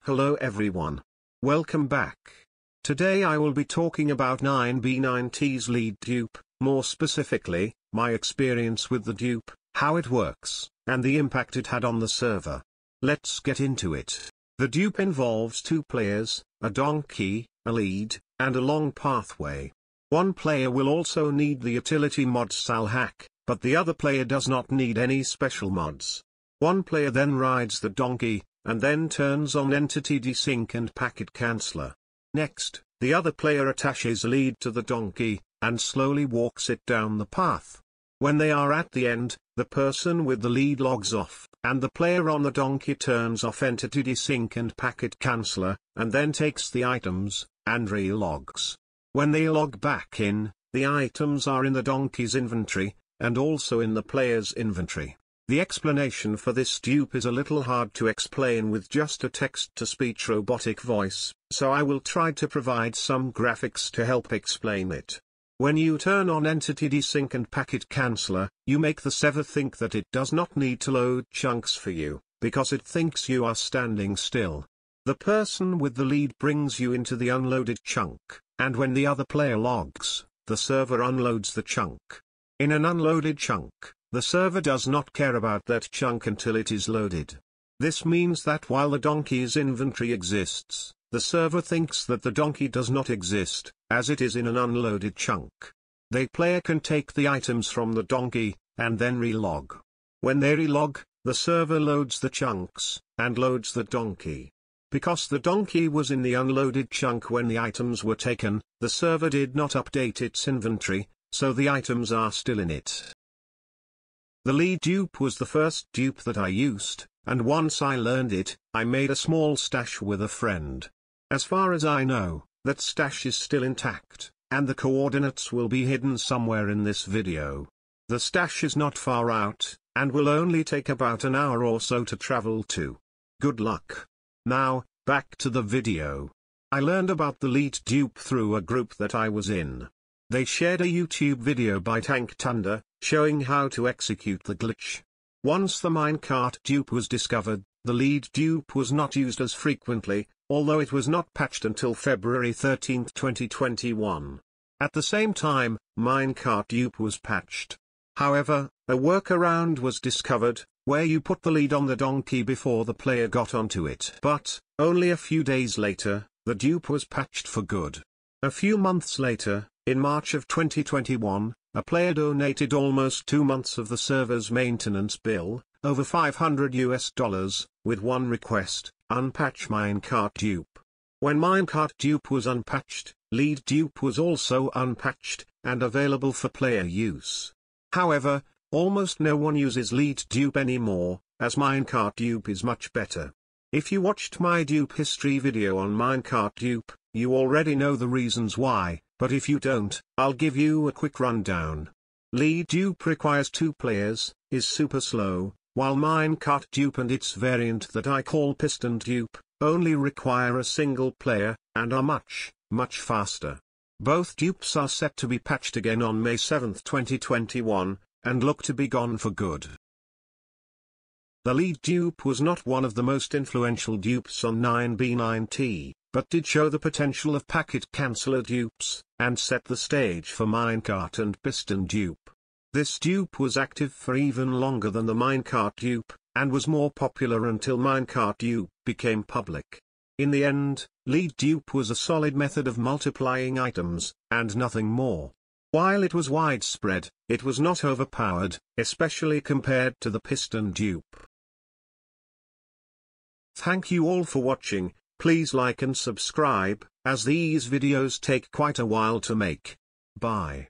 Hello everyone. Welcome back. Today I will be talking about 9B9T's lead dupe, more specifically, my experience with the dupe, how it works, and the impact it had on the server. Let's get into it. The dupe involves two players, a donkey, a lead, and a long pathway. One player will also need the utility mod salhack, but the other player does not need any special mods. One player then rides the donkey, and then turns on entity desync and packet canceller. Next, the other player attaches lead to the donkey, and slowly walks it down the path. When they are at the end, the person with the lead logs off, and the player on the donkey turns off entity desync and packet canceller, and then takes the items, and re-logs. When they log back in, the items are in the donkey's inventory, and also in the player's inventory. The explanation for this dupe is a little hard to explain with just a text-to-speech robotic voice, so I will try to provide some graphics to help explain it. When you turn on entity desync and packet canceller, you make the server think that it does not need to load chunks for you, because it thinks you are standing still. The person with the lead brings you into the unloaded chunk, and when the other player logs, the server unloads the chunk. In an unloaded chunk, the server does not care about that chunk until it is loaded. This means that while the donkey's inventory exists, the server thinks that the donkey does not exist, as it is in an unloaded chunk. The player can take the items from the donkey, and then relog. When they relog, the server loads the chunks, and loads the donkey. Because the donkey was in the unloaded chunk when the items were taken, the server did not update its inventory, so the items are still in it. The lead dupe was the first dupe that I used, and once I learned it, I made a small stash with a friend. As far as I know, that stash is still intact, and the coordinates will be hidden somewhere in this video. The stash is not far out, and will only take about an hour or so to travel to. Good luck. Now, back to the video. I learned about the lead dupe through a group that I was in. They shared a YouTube video by Tank Thunder, showing how to execute the glitch. Once the minecart dupe was discovered, the lead dupe was not used as frequently, although it was not patched until February 13, 2021. At the same time, minecart dupe was patched. However, a workaround was discovered, where you put the lead on the donkey before the player got onto it. But, only a few days later, the dupe was patched for good. A few months later, in March of 2021, a player donated almost 2 months of the server's maintenance bill, over $500, with one request: unpatch minecart dupe. When minecart dupe was unpatched, lead dupe was also unpatched, and available for player use. However, almost no one uses lead dupe anymore, as minecart dupe is much better. If you watched my dupe history video on minecart dupe, you already know the reasons why, but if you don't, I'll give you a quick rundown. Lead dupe requires 2 players, is super slow, while minecart dupe and its variant that I call piston dupe, only require a single player, and are much, much faster. Both dupes are set to be patched again on May 7, 2021, and look to be gone for good. The lead dupe was not one of the most influential dupes on 9B9T, but did show the potential of packet canceller dupes, and set the stage for minecart and piston dupe. This dupe was active for even longer than the minecart dupe, and was more popular until minecart dupe became public. In the end, lead dupe was a solid method of multiplying items, and nothing more. While it was widespread, it was not overpowered, especially compared to the piston dupe. Thank you all for watching. Please like and subscribe, as these videos take quite a while to make. Bye.